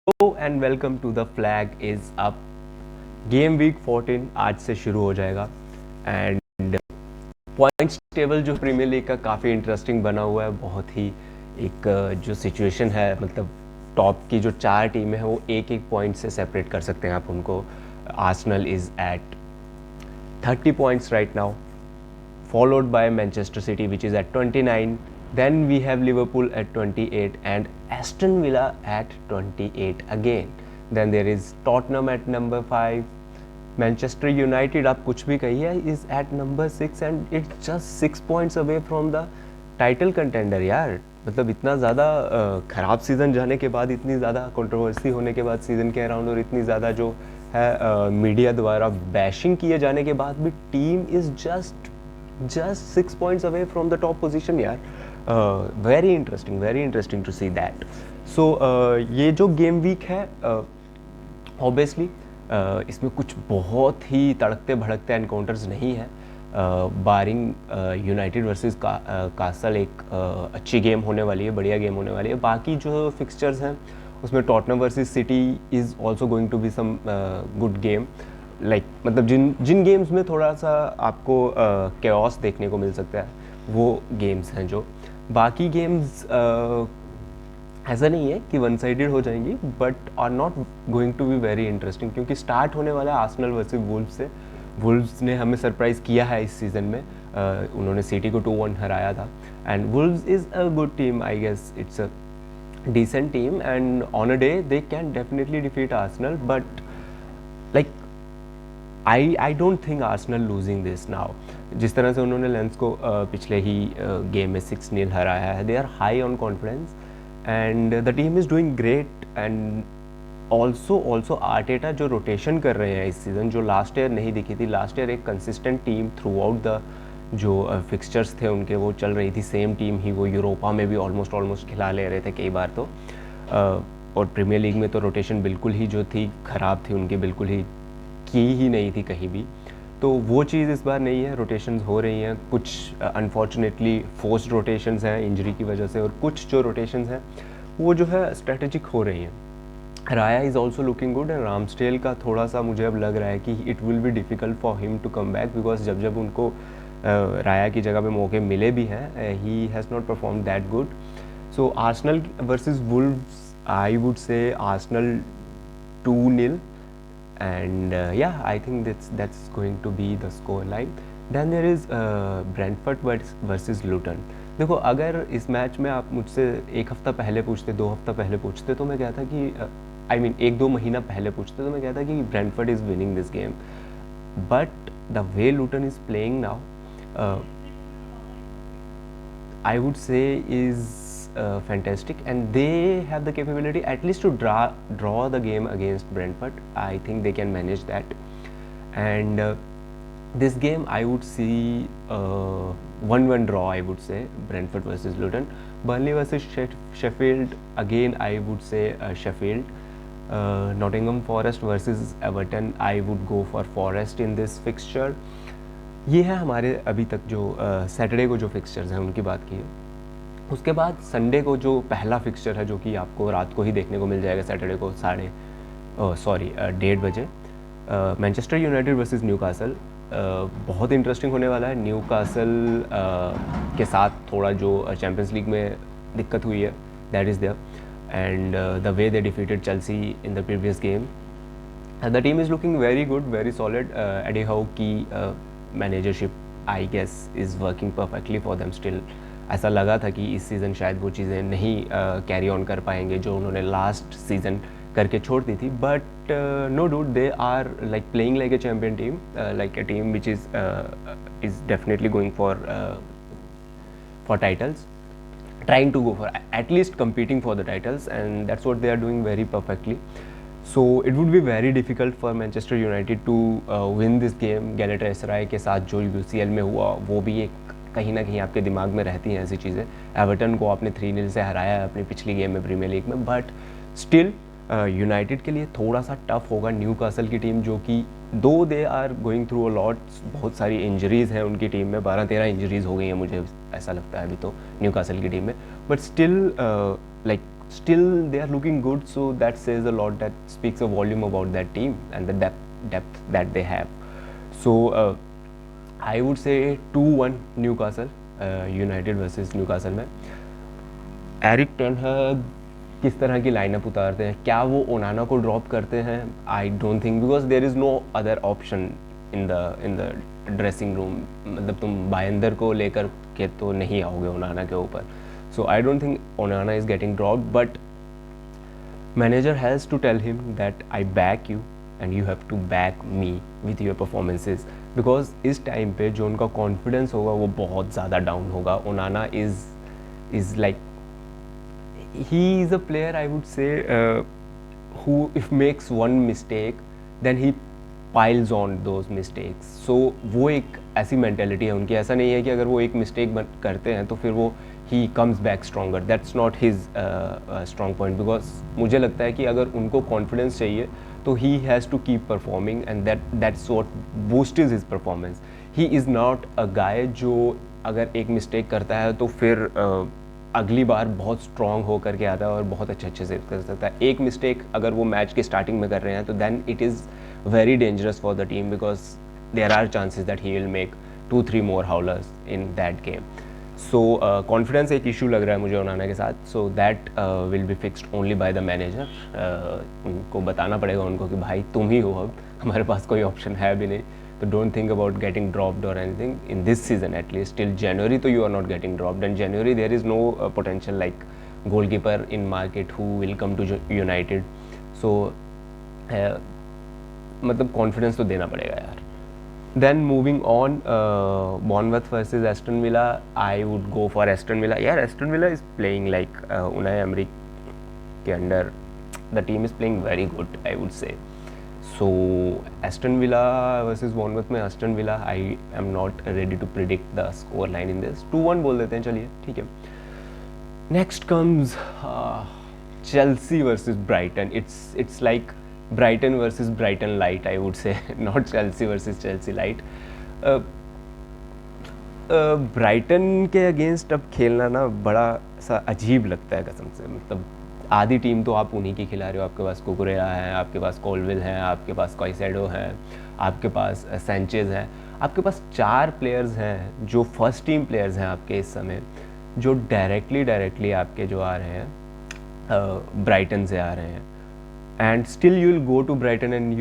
Hello and welcome to the flag is up. Game week 14 आज से शुरू हो जाएगा एंड पॉइंट्स टेबल जो प्रीमियर लीग का काफ़ी इंटरेस्टिंग बना हुआ है। बहुत ही एक जो सिचुएशन है, मतलब टॉप की जो 4 टीमें हैं वो एक एक पॉइंट से सेपरेट कर सकते हैं आप उनको। Arsenal is at 30 points right now, followed by Manchester City, which is at 29. Then we have Liverpool at 28 and Aston Villa at 28 again. Then there is Tottenham at number 5. Manchester United, आप कुछ भी कहिए, is at number 6 and it's just 6 points away from the title contender यार। मतलब इतना ज़्यादा ख़राब season जाने के बाद, इतनी ज़्यादा कंट्रोवर्सी होने के बाद सीज़न के अराउंड, और इतनी ज़्यादा जो है मीडिया द्वारा बैशिंग किए जाने के बाद भी team is just 6 points away from the top position यार। very interesting to see that. So ये जो गेम वीक है ऑब्वियसली इसमें कुछ बहुत ही तड़कते भड़कते एनकाउंटर्स नहीं है, बारिंग यूनाइटेड वर्सेस कासल एक अच्छी गेम होने वाली है, बढ़िया गेम होने वाली है। बाकी जो फिक्सचर्स हैं उसमें Tottenham versus City is also going to be some good game. Like मतलब जिन गेम्स में थोड़ा सा आपको कैओस देखने को मिल सकता है वो गेम्स हैं। जो बाकी गेम्स ऐसा नहीं है कि वन साइडेड हो जाएंगी, but are not going to be very interesting, क्योंकि स्टार्ट होने वाला है आर्सेनल वर्सेस वुल्व्स से। वुल्व्स ने हमें सरप्राइज़ किया है इस सीज़न में, उन्होंने सिटी को 2-1 हराया था। And Wolves is a good team, I guess it's a decent team, and on a day they can definitely defeat Arsenal, but like I don't think Arsenal losing this now। जिस तरह से उन्होंने lens को पिछले ही game में 6-0 हराया है, they are high on confidence and the team is doing great. And also Arteta जो रोटेशन कर रहे हैं इस सीज़न, जो लास्ट ईयर नहीं दिखी थी। लास्ट ईयर एक consistent team through out the जो फिक्सचर्स थे उनके, वो चल रही थी सेम टीम ही, वो यूरोपा में भी ऑलमोस्ट खिला ले रहे थे कई बार तो। और प्रीमियर लीग में तो रोटेशन बिल्कुल ही जो थी ख़राब थी उनकी, बिल्कुल ही की ही नहीं थी कहीं भी। तो वो चीज़ इस बार नहीं है, रोटेशंस हो रही हैं। कुछ अनफॉर्चुनेटली फोर्स्ड रोटेशंस हैं इंजरी की वजह से, और कुछ जो रोटेशंस हैं वो जो है स्ट्रेटेजिक हो रही हैं। Raya is also looking good, and Ramsdale का थोड़ा सा मुझे अब लग रहा है कि it will be difficult for him to come back, because जब उनको राया की जगह पे मौके मिले भी हैं, he has not perform that good. So Arsenal versus Wolves, I would से Arsenal 2-0, and yeah, I think that's going to be the score line. Then there is Brentford versus Luton। देखो, अगर इस मैच में आप मुझसे एक हफ़्ता पहले पूछते, 2 हफ्ता पहले पूछते, तो मैं कहता कि आई मीन 1-2 महीना पहले पूछते तो मैं कहता कि Brentford is winning this game. But the way Luton is playing now, I would say is fantastic, and they have the capability at least to draw the game against Brentford. I think they can manage that, and this game I would see 1-1 draw. I would say Brentford versus Luton. Burnley versus Sheffield, again I would say Sheffield. Nottingham Forest versus Everton, I would go for Forest in this fixture. ये है हमारे अभी तक जो Saturday को जो fixtures हैं उनकी बात की है। उसके बाद संडे को जो पहला फिक्सचर है, जो कि आपको रात को ही देखने को मिल जाएगा, सैटरडे को 1:30 बजे, मैनचेस्टर यूनाइटेड वर्सेस न्यूकासल। बहुत इंटरेस्टिंग होने वाला है। न्यूकासल के साथ थोड़ा जो चैम्पियंस लीग में दिक्कत हुई है, that is there, and the way they defeated Chelsea in the previous game. The team is looking very good, very solid. Eddie Howe की managership I guess is working perfectly for them still. ऐसा लगा था कि इस season शायद वो चीज़ें नहीं कैरी ऑन कर पाएंगे जो उन्होंने लास्ट सीज़न करके छोड़ दी थी, but no dude, they are like playing like a champion team, like a team which is definitely going for titles, trying to go for at least competing for the titles, and that's what they are doing very perfectly. So it would be very difficult for Manchester United to win this game। गैलेटासराय के साथ जो UCL में हुआ वो भी एक कहीं ना कहीं आपके दिमाग में रहती हैं ऐसी चीज़ें। एवर्टन को आपने 3-0 से हराया है अपनी पिछली गेम में प्रीमियर लीग में, बट स्टिल यूनाइटेड के लिए थोड़ा सा टफ होगा। न्यूकासल की टीम जो कि दो they are going through a lot, बहुत सारी इंजरीज़ हैं उनकी टीम में, 12-13 इंजरीज़ हो गई हैं मुझे ऐसा लगता है अभी तो न्यूकासल की टीम में, but still like still they are looking good, so that says a lot, that speaks a volume about that team and the depth that they have. So I would say 2-1 Newcastle, United versus Newcastle में। Erik ten हैग किस तरह की lineup उतारते हैं, क्या वो ओनाना को drop करते हैं? I don't think, because there is no other option in the dressing room. मतलब तुम बायंदर को लेकर के तो नहीं आओगे ओनाना के ऊपर। So I don't think Onana is getting drop, but manager has to tell him that I back you and you have to back me with your performances, because इस टाइम पे जो उनका कॉन्फिडेंस होगा वो बहुत ज़्यादा डाउन होगा। ओनाना is like, he is a player, I would say, who if makes one mistake then he piles on those mistakes. So वो एक ऐसी मेंटेलिटी है उनकी। ऐसा नहीं है कि अगर वो एक मिस्टेक करते हैं तो फिर वो he comes back stronger. That's not his strong point, because मुझे लगता है कि अगर उनको कॉन्फिडेंस चाहिए तो he has to keep performing and that's what boosts his performance. He is not a guy जो अगर एक मिस्टेक करता है तो फिर अगली बार बहुत स्ट्रॉन्ग होकर के आता है और बहुत अच्छे से कर सकता है। एक मिस्टेक अगर वो मैच के स्टार्टिंग में कर रहे हैं तो then it is very dangerous for the team, because there are chances that he will make 2-3 more howlers in that game. So confidence एक इशू लग रहा है मुझे ओनाना के साथ। So that will be fixed only by the manager. उनको बताना पड़ेगा उनको कि भाई तुम ही हो, अब हमारे पास कोई ऑप्शन है भी नहीं, तो don't think about getting dropped or anything in this season, at least till January. So you are not getting dropped, and January there is no potential like goalkeeper in market who will come to United. So मतलब confidence तो देना पड़ेगा यार। Then moving on, Bournemouth versus Aston Villa, I would go for Aston Villa. यार Aston Villa is playing like Unai Emery के under, the team is playing very good, I would say. So Aston Villa versus Bournemouth में Aston Villa, I am not ready to predict the score line in this. 2-1 बोल देते हैं, चलिए ठीक है। Next comes Chelsea versus Brighton. It's like Brighton versus Brighton light, I would say, not Chelsea versus Chelsea light. Brighton के against अब खेलना ना बड़ा सा अजीब लगता है कसम से। मतलब आधी टीम तो आप उन्हीं की खिला रहे हो। आपके पास कुकुरेला है, आपके पास कोलविल हैं, आपके पास कॉइसेडो हैं, आपके पास सैंचेज हैं, आपके पास 4 प्लेयर्स हैं जो फर्स्ट टीम प्लेयर्स हैं आपके इस समय, जो डायरेक्टली आपके जो आ रहे हैं ब्राइटन से आ रहे हैं। And still you will go to Brighton and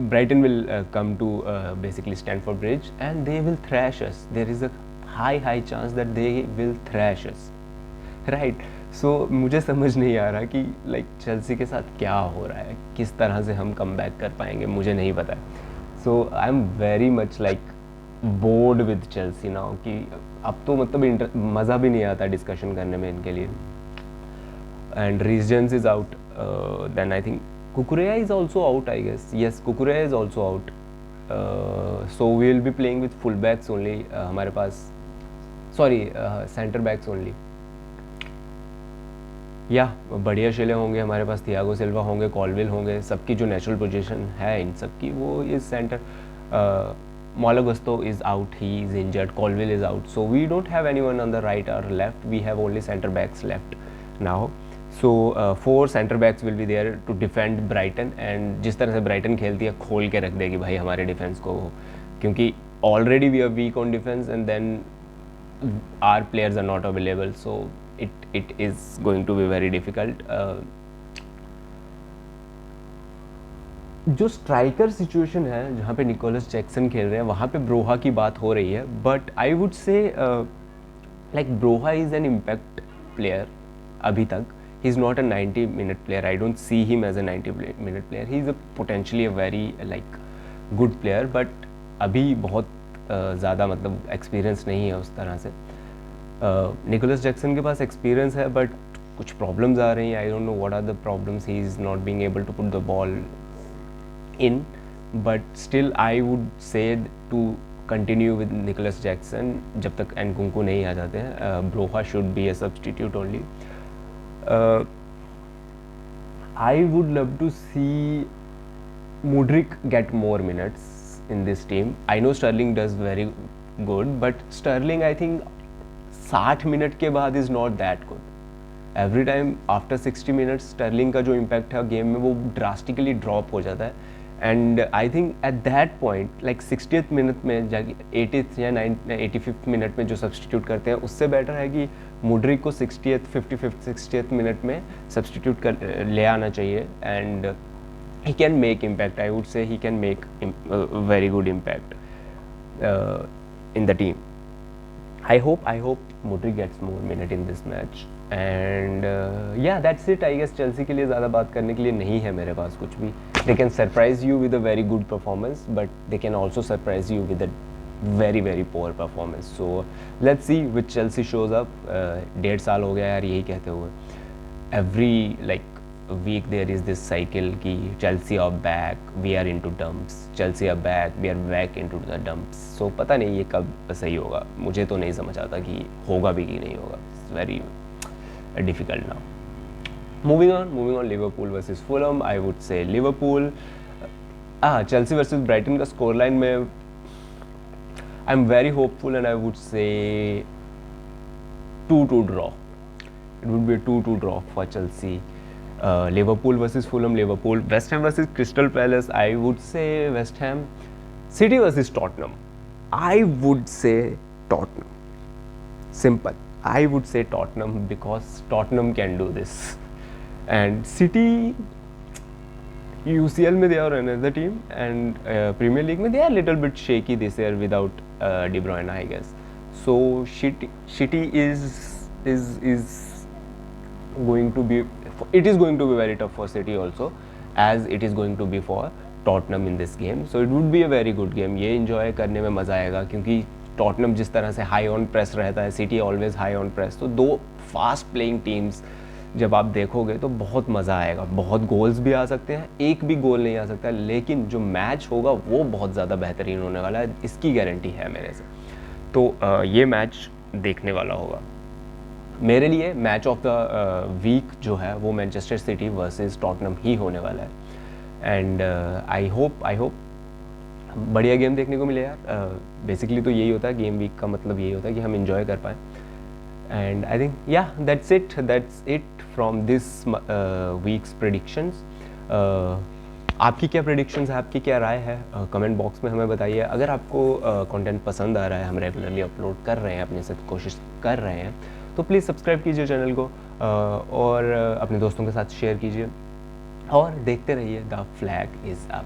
Brighton will come to basically Stamford Bridge and they will thrash us. There is a high chance that they will thrash us, right. So मुझे समझ नहीं आ रहा कि like Chelsea के साथ क्या हो रहा है, किस तरह से हम कम बैक कर पाएंगे, मुझे नहीं पता। So I am very much like bored with Chelsea now, कि अब तो मतलब मज़ा भी नहीं आता डिस्कशन करने में इनके लिए। And Reece James is out, then I think Cucurella is also out, I guess. Yes, Cucurella is also out. So we will be playing with full backs only हमारे पास, सॉरी सेंटर बैक्स ओनली। या बढ़िया शेले होंगे हमारे पास, Thiago Silva होंगे, कॉलविल होंगे, सबकी जो नेचुरल पोजीशन है इन सबकी वो is centre. Malo Gusto is out, he is injured, Colville is out, so we don't have anyone on the right or left, we have only centre backs left now. So 4 centre backs will be there to defend Brighton, and जिस तरह से Brighton खेलती है खोल के रख देगी भाई हमारे डिफेंस को, क्योंकि already we are weak on defense and then our players are not available, so it is going to be very difficult. जो स्ट्राइकर सिचुएशन है जहाँ पे निकोलस जैक्सन खेल रहे हैं वहाँ पे ब्रोहा की बात हो रही है, but I would say like Broja is an impact player अभी तक। He is not a 90 minute player, I don't see him as a 90 minute player. He is a potentially a very like good player, but अभी बहुत ज़्यादा मतलब experience नहीं है उस तरह से। निकोलस जैक्सन के पास एक्सपीरियंस है बट कुछ प्रॉब्लम्स आ रही हैं, I don't know what are the problems. He is not being able to put the ball in, but still I would say to continue with Nicholas Jackson जब तक Nkunku नहीं आ जाते हैं। Broha should be a substitute only. I would love to see Mudryk get more minutes in this team. I know Sterling does very good, but Sterling I think 60 मिनट के बाद is not that good. Every time after 60 minutes Sterling का जो impact है game में वो drastically drop हो जाता है। And I think at that point like 60th minute में जाके 80th या 85th मिनट में जो सब्सटीट्यूट करते हैं उससे बेटर है कि मुड्रिक को 60th 55th 60th मिनट में सब्सटीट्यूट कर ले आना चाहिए। And he can make impact. I would say he can make very good impact in the team. I hope Modric gets more minute in this match. And yeah, that's it. I guess Chelsea के लिए ज़्यादा बात करने के लिए नहीं है मेरे पास कुछ भी. They can surprise you with a very good performance, but they can also surprise you with a very very poor performance. So let's see which Chelsea shows up. 1.5 साल हो गया यार यही कहते हुए. Every like week there is this cycle कि Chelsea are back, we are into dumps, Chelsea are back, we are back into the dumps. So पता नहीं ये कब सही होगा, मुझे तो नहीं समझ आता कि होगा भी कि नहीं होगा. It's very difficult now. Moving on, Liverpool versus Fulham. I would say Liverpool. Chelsea versus Brighton का score line में I'm very hopeful and I would say 2-2 draw. It would be a 2-2 draw for Chelsea. Liverpool versus Fulham, Liverpool. West Ham versus Crystal Palace, I would say West Ham. City versus Tottenham, I would say Tottenham. Simple. I would say Tottenham because Tottenham can do this. And City, UCL में they are another team and Premier League में they are a little bit shaky this year without De Bruyne, I guess. So City is going to be. It is going to be very tough for City also, as it is going to be for Tottenham in this game. So it would be a very good game. ये enjoy करने में मज़ा आएगा क्योंकि Tottenham जिस तरह से high on press रहता है, City always high on press. तो दो fast playing teams जब आप देखोगे तो बहुत मज़ा आएगा. बहुत गोल्स भी आ सकते हैं, एक भी गोल नहीं आ सकता, लेकिन जो मैच होगा वो बहुत ज़्यादा बेहतरीन होने वाला है, इसकी गारंटी है मेरे से. तो ये मैच देखने वाला होगा. मेरे लिए मैच ऑफ द वीक जो है वो मैनचेस्टर सिटी वर्सेस टॉटनम ही होने वाला है. एंड आई होप बढ़िया गेम देखने को मिले यार. बेसिकली तो यही होता है, गेम वीक का मतलब यही होता है कि हम इन्जॉय कर पाएँ. एंड आई थिंक या that's it from this weeks predictions. आपकी क्या प्रेडिक्शंस है, आपकी क्या राय है, कमेंट बॉक्स में हमें बताइए. अगर आपको कंटेंट पसंद आ रहा है, हम रेगुलरली अपलोड कर रहे हैं, अपने से कोशिश कर रहे हैं, तो प्लीज़ सब्सक्राइब कीजिए चैनल को और अपने दोस्तों के साथ शेयर कीजिए और देखते रहिए द फ्लैग इज़ अप.